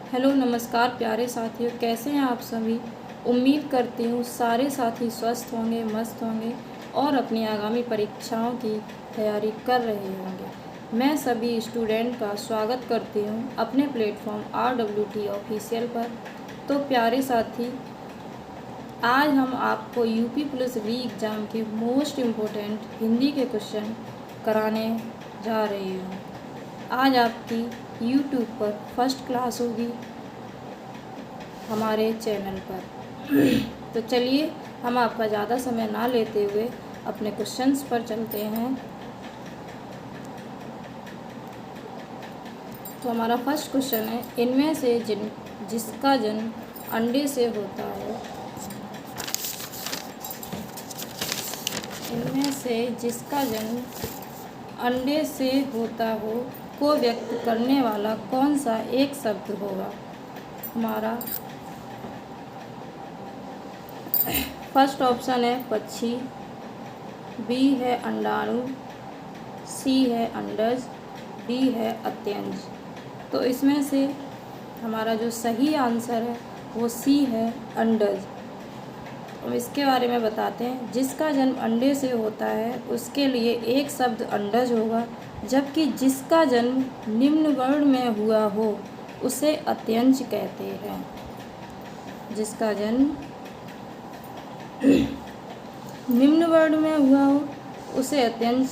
Hello नमस्कार प्यारे साथियों, कैसे हैं आप सभी। उम्मीद करती हूँ सारे साथी स्वस्थ होंगे, मस्त होंगे और अपनी आगामी परीक्षाओं की तैयारी कर रहे होंगे। मैं सभी स्टूडेंट का स्वागत करती हूँ अपने प्लेटफॉर्म RWT ऑफिशियल पर। तो प्यारे साथी, आज हम आपको यूपी पुलिस री एग्ज़ाम के मोस्ट इम्पोर्टेंट हिंदी के क्वेश्चन कराने जा रही हूँ। आज आपकी यूट्यूब पर फर्स्ट क्लास होगी हमारे चैनल पर। तो चलिए हम आपका ज़्यादा समय ना लेते हुए अपने क्वेश्चंस पर चलते हैं। तो हमारा फर्स्ट क्वेश्चन है, इनमें से जिसका जन्म अंडे से होता है, इनमें से जिसका जन्म अंडे से होता हो को व्यक्त करने वाला कौन सा एक शब्द होगा। हमारा फर्स्ट ऑप्शन है पक्षी, बी है अंडाणु, सी है अंडज, डी है अत्यंज। तो इसमें से हमारा जो सही आंसर है वो सी है अंडज। हम इसके बारे में बताते हैं। जिसका जन्म अंडे से होता है उसके लिए एक शब्द अंडज होगा, जबकि जिसका जन्म निम्न वर्ण में हुआ हो उसे अत्यंज कहते हैं। जिसका जन्म निम्न वर्ण में हुआ हो उसे अत्यंज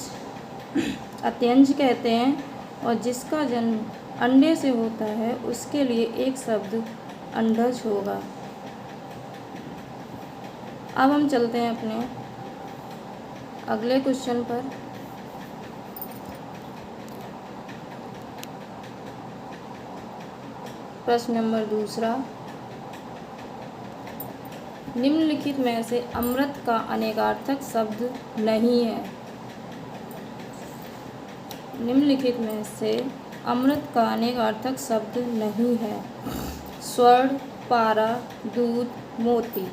कहते हैं, और जिसका जन्म अंडे से होता है उसके लिए एक शब्द अंडज होगा। अब हम चलते हैं अपने अगले क्वेश्चन पर। प्रश्न नंबर दूसरा, निम्नलिखित में से अमृत का अनेकार्थक शब्द नहीं है। निम्नलिखित में से अमृत का अनेकार्थक शब्द नहीं है। स्वर्ण, पारा, दूध, मोती।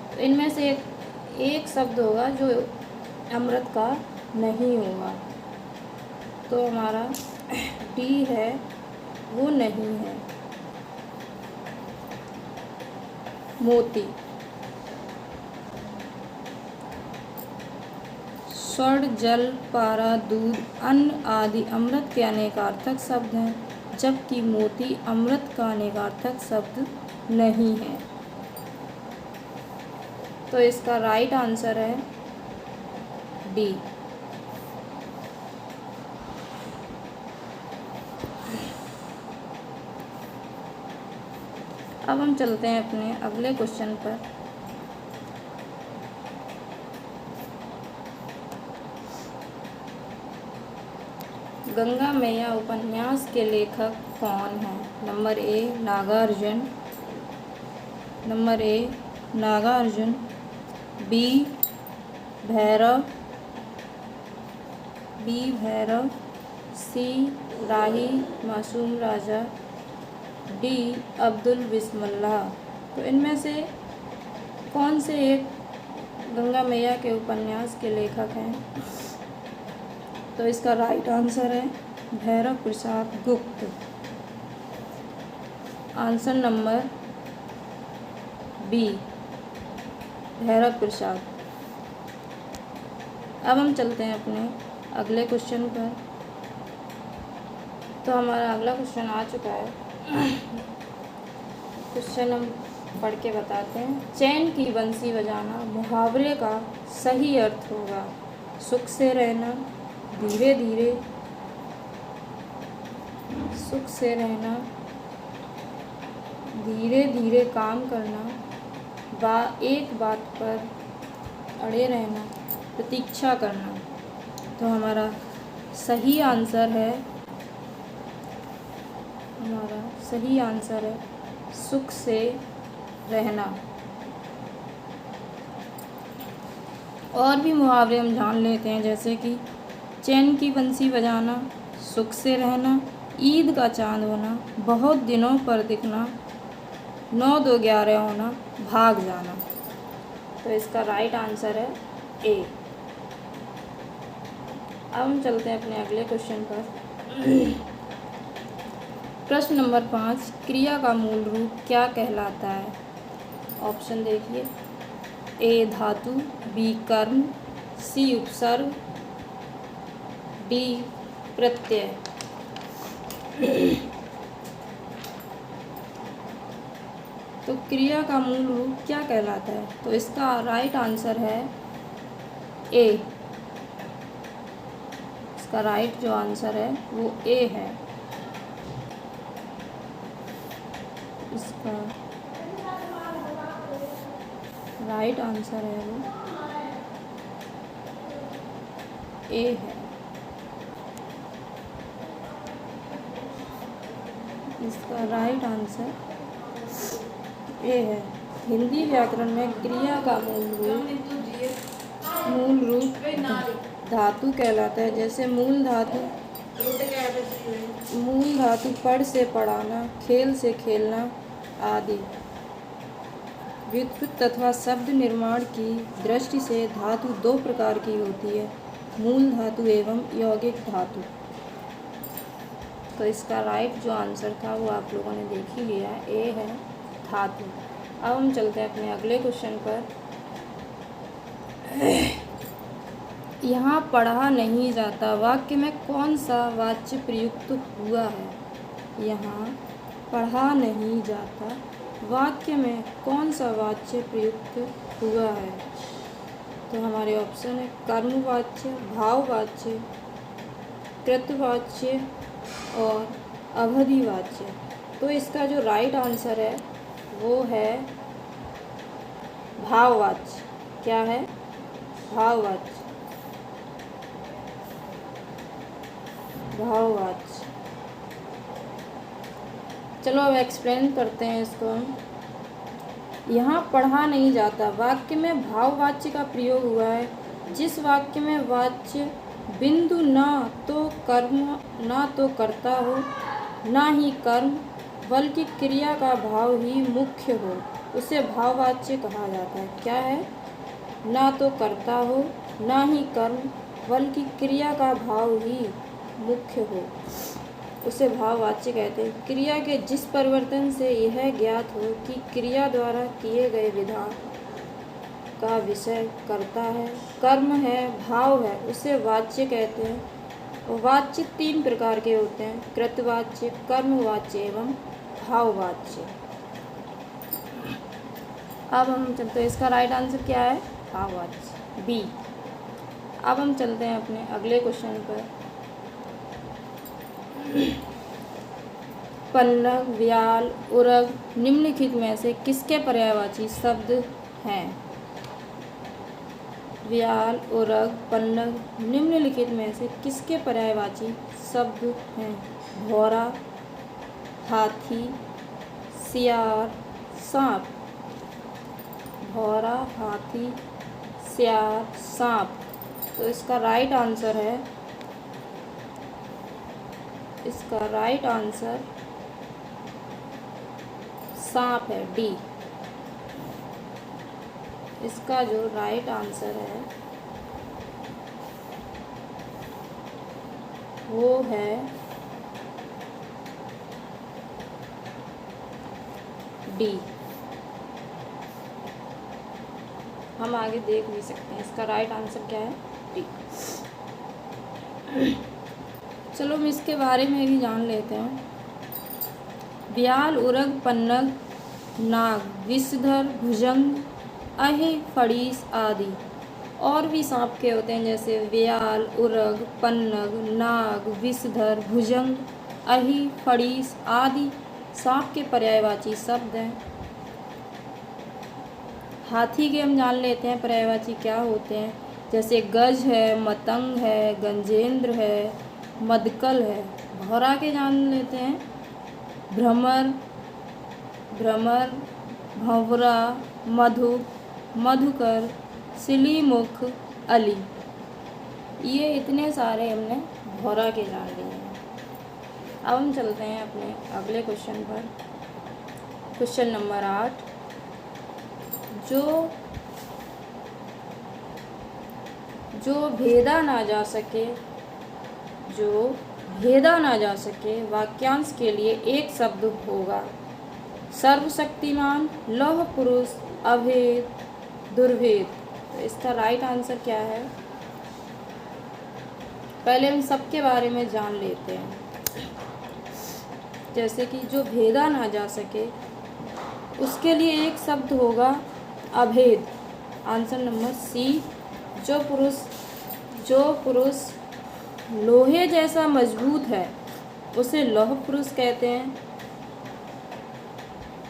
तो इनमें से एक शब्द होगा जो अमृत का नहीं होगा। तो हमारा डी है वो नहीं है, मोती। स्वर्ण, जल, पारा, दूध, अन्न आदि अमृत के अनेकार्थक शब्द हैं, जबकि मोती अमृत का अनेकार्थक शब्द नहीं है। तो इसका राइट आंसर है डी। अब हम चलते हैं अपने अगले क्वेश्चन पर। गंगा मैया उपन्यास के लेखक कौन हैं। Number A Nagarjun, B Bhairav, C Rahi Masoom Raja, D Abdul बिस्मिल्लाह। तो इनमें से कौन से एक गंगा मैया के उपन्यास के लेखक हैं। तो इसका राइट आंसर है भैरव प्रसाद गुप्त। आंसर नंबर बी, भैरव प्रसाद। अब हम चलते हैं अपने अगले क्वेश्चन पर। तो हमारा अगला क्वेश्चन आ चुका है। क्वेश्चन हम पढ़ के बताते हैं। चैन की बंसी बजाना मुहावरे का सही अर्थ होगा। सुख से रहना, धीरे धीरे, सुख से रहना, धीरे धीरे काम करना, एक बात पर अड़े रहना, प्रतीक्षा करना। तो हमारा सही आंसर है सुख से रहना। और भी मुहावरे हम जान लेते हैं, जैसे कि चैन की बंसी बजाना, सुख से रहना, ईद का चांद होना, बहुत दिनों पर दिखना, 9 2 11 होना, भाग जाना। तो इसका राइट आंसर है ए। अब हम चलते हैं अपने अगले क्वेश्चन पर। प्रश्न नंबर 5, क्रिया का मूल रूप क्या कहलाता है? ऑप्शन देखिए, ए धातु, बी कर्म, सी उपसर्ग, डी प्रत्यय। तो क्रिया का मूल रूप क्या कहलाता है? तो इसका राइट आंसर है ए। इसका राइट जो आंसर है वो ए है। इसका राइट आंसर है वो ए है। इसका राइट आंसर ए है। हिंदी व्याकरण में क्रिया का मूल रूप धातु कहलाता है। जैसे मूल धातु पढ़ से पढ़ाना, खेल से खेलना आदि। व्युत्पत्ति तथा शब्द निर्माण की दृष्टि से धातु दो प्रकार की होती है, मूल धातु एवं यौगिक धातु। तो इसका राइट जो आंसर था वो आप लोगों ने देख ही लिया, ए है धातु। अब हम चलते हैं अपने अगले क्वेश्चन पर। यहाँ पढ़ा नहीं जाता वाक्य में कौन सा वाच्य प्रयुक्त हुआ है? यहाँ पढ़ा नहीं जाता वाक्य में कौन सा वाच्य प्रयुक्त हुआ है? तो हमारे ऑप्शन है कर्मवाच्य, भाववाच्य, कृतवाच्य और अवधिवाच्य। तो इसका जो राइट आंसर है वो है भाववाच्य। क्या है? भाववाच्य। भाववाच्य। चलो अब एक्सप्लेन करते हैं इसको हम। यहाँ पढ़ा नहीं जाता वाक्य में भाववाच्य का प्रयोग हुआ है। जिस वाक्य में वाच्य बिंदु ना तो कर्म, ना तो कर्ता हो, ना ही कर्म, बल्कि क्रिया का भाव ही मुख्य हो, उसे भाववाच्य कहा जाता है। क्या है? ना तो कर्ता हो, ना ही कर्म, बल्कि क्रिया का भाव ही मुख्य हो, उसे भाववाच्य कहते हैं। क्रिया के जिस परिवर्तन से यह ज्ञात हो कि क्रिया द्वारा किए गए विधान का विषय कर्ता है, कर्म है, भाव है, उसे वाच्य कहते हैं। वाच्य तीन प्रकार के होते हैं, कृतवाच्य, कर्मवाच्य एवं भाववाच्य। अब हम चलते हैं, इसका राइट आंसर क्या है? भाववाच्य, बी। अब हम चलते हैं अपने अगले क्वेश्चन पर। पल्लव, व्याल, उरग निम्नलिखित में से किसके पर्यायवाची शब्द हैं? व्याल, उरग, पल्लव निम्नलिखित में से किसके पर्यायवाची शब्द हैं? भौरा, हाथी, सियार, सांप। भौरा, हाथी, सियार, सांप। तो इसका राइट आंसर है, इसका राइट आंसर सांप है, डी। इसका जो राइट आंसर है वो है डी। हम आगे देख भी सकते हैं, इसका राइट आंसर क्या है? डी। चलो हम इसके बारे में भी जान लेते हैं। व्याल, उरग, पन्नग, नाग, विषधर, भुजंग, अहि, फड़ीस आदि। और भी सांप के होते हैं, जैसे व्याल, उरग, पन्नग, नाग, विषधर, भुजंग, अहि, फड़ीस आदि सांप के पर्यायवाची शब्द हैं। हाथी के हम जान लेते हैं पर्यायवाची क्या होते हैं, जैसे गज है, मतंग है, गंजेंद्र है, मदकल है। भौरा के जान लेते हैं भ्रमर, भंवरा, मधु, मधुकर, सिलीमुख, अली। ये इतने सारे हमने भौरा के जान लिए हैं। अब हम चलते हैं अपने अगले क्वेश्चन पर। क्वेश्चन नंबर 8, जो भेदा ना जा सके, जो भेदा ना जा सके वाक्यांश के लिए एक शब्द होगा। सर्वशक्तिमान, लौह पुरुष, अभेद, दुर्भेद। तो इसका राइट आंसर क्या है? पहले हम सबके बारे में जान लेते हैं। जैसे कि जो भेदा ना जा सके उसके लिए एक शब्द होगा अभेद। Answer number C. जो पुरुष लोहे जैसा मजबूत है उसे लौह पुरुष कहते हैं।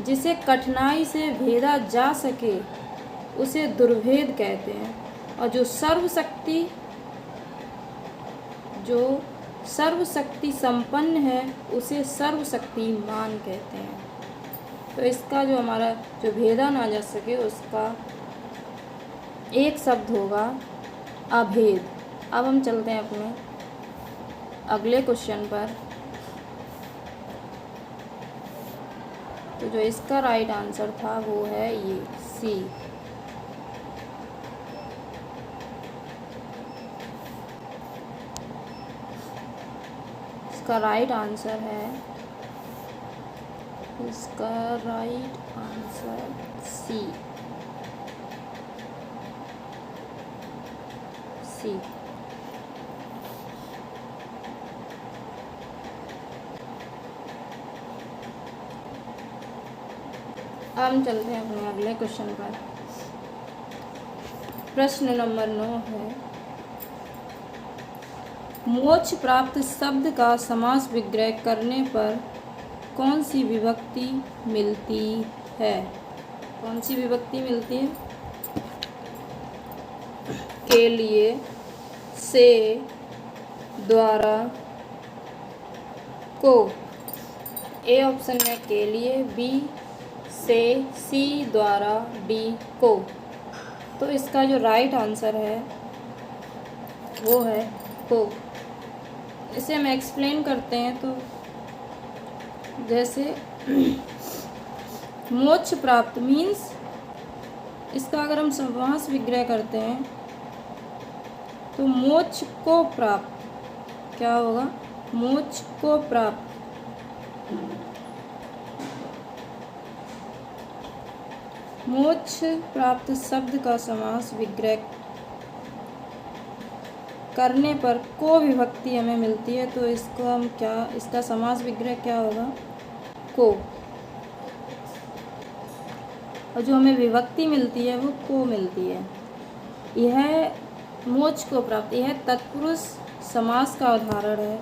जिसे कठिनाई से भेदा जा सके उसे दुर्भेद कहते हैं। और जो सर्वशक्ति संपन्न है उसे सर्वशक्तिमान कहते हैं। तो इसका जो हमारा जो भेदा ना जा सके उसका एक शब्द होगा अभेद। अब हम चलते हैं अपने अगले क्वेश्चन पर। तो जो इसका राइट आंसर था वो है ये सी। इसका राइट आंसर सी। अब हम चलते हैं अपने अगले क्वेश्चन पर। प्रश्न नंबर 9 है, मोक्ष प्राप्त शब्द का समास विग्रह करने पर कौन सी विभक्ति मिलती है? कौन सी विभक्ति मिलती है? के लिए, से, द्वारा, को। ए ऑप्शन है के लिए, बी से, सी द्वारा, डी को। तो इसका जो राइट आंसर है वो है को। इसे हम एक्सप्लेन करते हैं। तो जैसे मोक्ष प्राप्त मीन्स इसका अगर हम समास विग्रह करते हैं तो मोक्ष को प्राप्त क्या होगा? मोक्ष को प्राप्त। मोक्ष प्राप्त शब्द का समास विग्रह करने पर को विभक्ति हमें मिलती है। तो इसको हम इसका समास विग्रह क्या होगा? को। और जो हमें विभक्ति मिलती है वो को मिलती है। यह मोक्ष को प्राप्त, यह तत्पुरुष समास का उदाहरण है।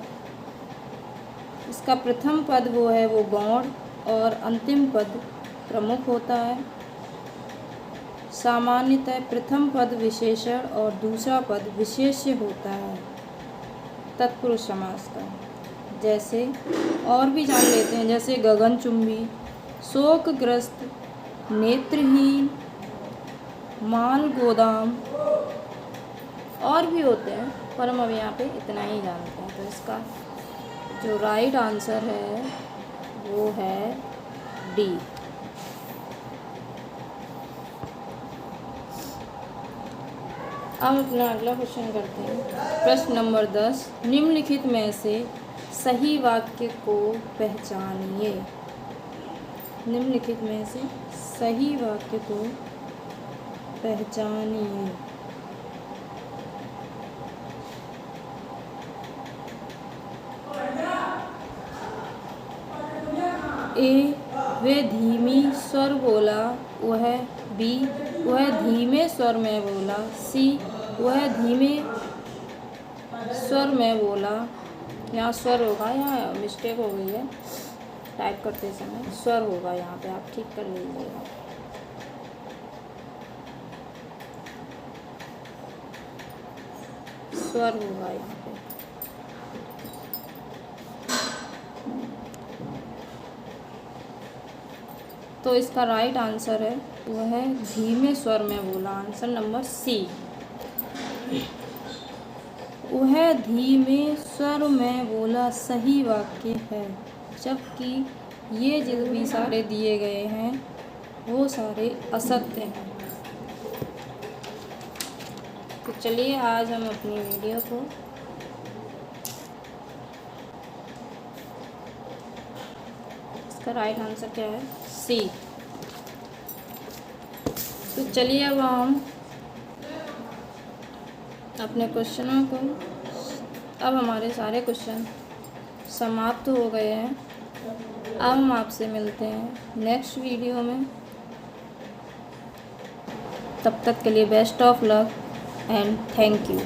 इसका प्रथम पद वो गौण और अंतिम पद प्रमुख होता है। सामान्यतः प्रथम पद विशेषण और दूसरा पद विशेष्य होता है तत्पुरुष समास का। जैसे और भी जान लेते हैं, जैसे गगनचुंबी, शोकग्रस्त, नेत्रहीन, माल गोदाम और भी होते हैं, पर हम अब यहाँ पे इतना ही जानते हैं। तो इसका जो राइट आंसर है वो है डी। अब अपना अगला क्वेश्चन करते हैं। प्रश्न नंबर 10, निम्नलिखित में से सही वाक्य को पहचानिए। निम्नलिखित में से सही वाक्य को पहचानिए। ए, वे धीमी स्वर बोला। वह बी, वह धीमे स्वर में बोला। सी, वह धीमे स्वर में बोला। यहाँ स्वर होगा, यहाँ मिस्टेक हो गई है टाइप करते समय, स्वर होगा यहाँ पे, आप ठीक कर लीजिएगा। स्वर होगा यहाँ पे। तो इसका राइट आंसर है वह है धीमे स्वर में बोला। Answer number C. वह धीमे स्वर में बोला सही वाक्य है, जबकि ये जो भी सारे दिए गए हैं वो सारे असत्य हैं। तो चलिए आज हम अपनी वीडियो को इसका राइट आंसर क्या है? सी। तो चलिए अब हम अपने क्वेश्चनों को, अब हमारे सारे क्वेश्चन समाप्त हो गए हैं। अब हम आपसे मिलते हैं नेक्स्ट वीडियो में। तब तक के लिए best of luck and thank you.